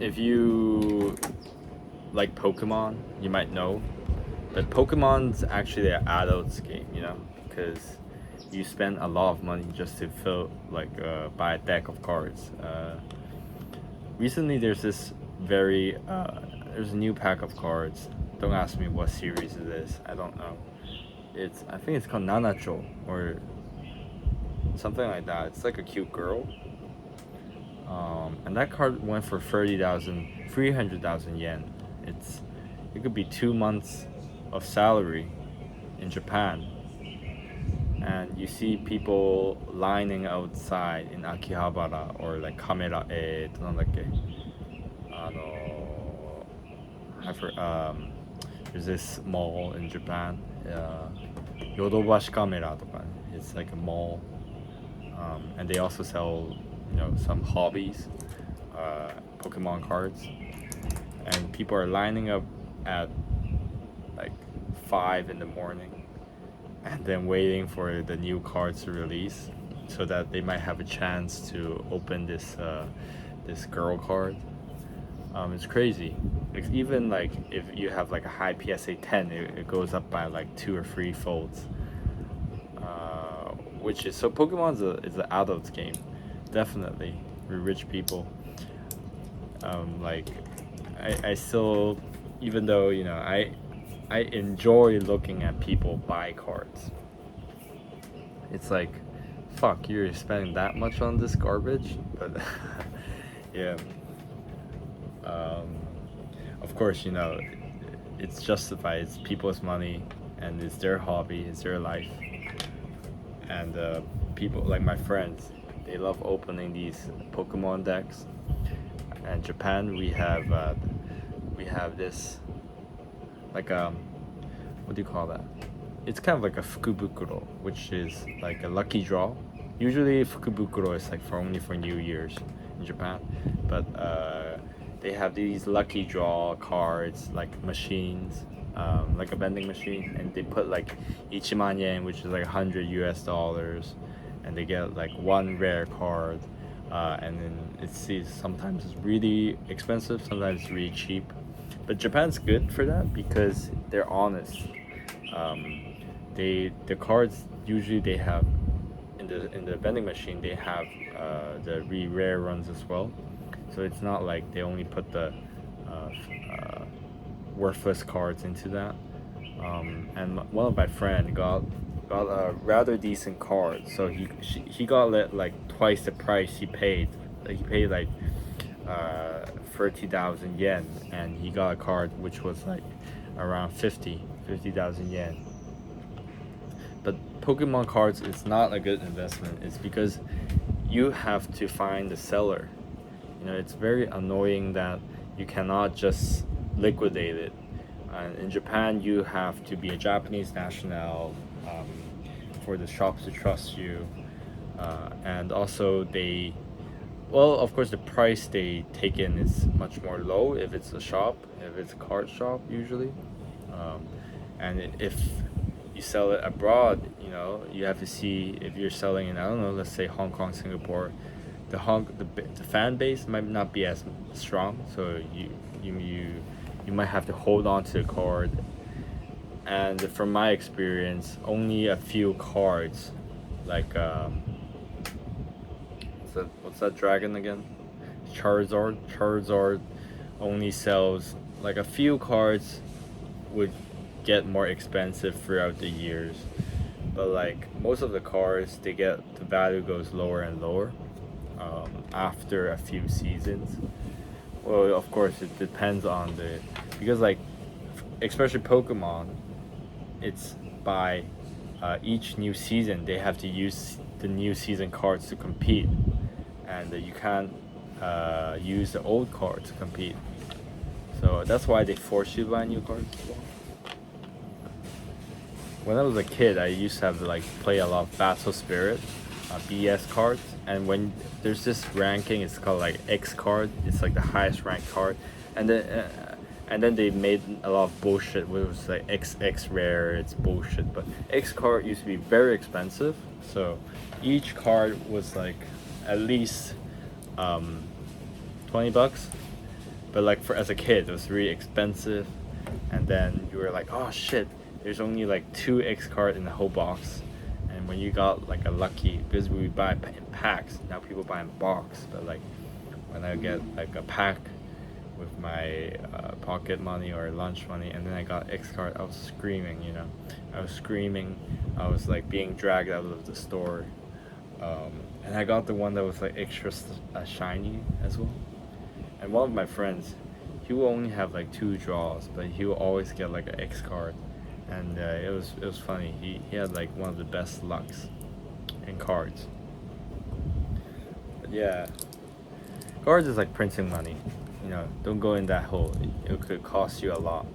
if you like Pokemon, you might know, but Pokemon's actually an adult's game, because you spend a lot of money just to buy a deck of cards. Recently, there's a new pack of cards. Don't ask me what series it is. I don't know. I think it's called Nanacho or something like that. It's like a cute girl. And that card went for 300,000 yen. It could be 2 months of salary in Japan. And you see people lining outside in Akihabara or like Kamera, there's this mall in Japan, Yodobashi Kamera とか it's like a mall, and they also sell some hobbies, Pokemon cards, and people are lining up at like 5 in the morning and then waiting for the new cards to release so that they might have a chance to open this girl card. It's crazy. Even like if you have like a high PSA 10, it goes up by like 2 or 3 folds. Which is so Pokemon is an adult's game, definitely for rich people. Like I still, even though I enjoy looking at people buy cards. It's like, fuck, you're spending that much on this garbage, but yeah. Of course, it's justified. It's people's money, and it's their hobby. It's their life. And people like my friends, they love opening these Pokemon decks. And Japan, we have this like what do you call that? It's kind of like a fukubukuro, which is like a lucky draw. Usually fukubukuro is like only for New Year's in Japan, but they have these lucky draw cards like machines, like a vending machine, and they put like ichiman yen, which is like $100, and they get like one rare card, and then sometimes it's really expensive, sometimes it's really cheap. But Japan's good for that because they're honest. The cards usually they have in the vending machine, they have the really rare runs as well. So it's not like they only put the worthless cards into that. And one of my friend got a rather decent card. So he got like twice the price he paid. Like he paid like 30,000 yen, and he got a card which was like around 50,000 yen. But Pokemon cards is not a good investment. It's because you have to find the seller. It's very annoying that you cannot just liquidate it. In Japan, you have to be a Japanese national for the shops to trust you, and also of course, the price they take in is much more low if it's a shop, if it's a card shop usually, and if you sell it abroad, you have to see if you're selling in, I don't know, let's say Hong Kong, Singapore. The fan base might not be as strong, so you might have to hold on to the card. And from my experience, only a few cards, like what's that dragon again? Charizard only sells like a few cards would get more expensive throughout the years, but like most of the cards, the value goes lower and lower after a few seasons. Well, of course, it depends on because like especially Pokemon, it's by each new season they have to use the new season cards to compete, and you can't use the old cards to compete. So that's why they force you to buy new cards. When I was a kid, I used to have to like play a lot of Battle Spirit, BS cards, and when there's this ranking, it's called like X card. It's like the highest ranked card, and then they made a lot of bullshit. Where it was like XX rare. It's bullshit. But X card used to be very expensive, so each card was like at least $20, But like for as a kid, it was really expensive, and then you were like, oh shit, there's only like 2X card in the whole box. And when you got like a lucky, because we buy in packs, now people buy in box, but like when I get like a pack with my pocket money or lunch money, and then I got X card, I was screaming, you know. I was screaming. I was like being dragged out of the store. And I got the one that was like extra shiny as well. And one of my friends, he will only have like 2 draws, but he will always get like an X card. And it was funny. He had like one of the best lucks in cards. But yeah, cards is like printing money. You know, don't go in that hole. It could cost you a lot.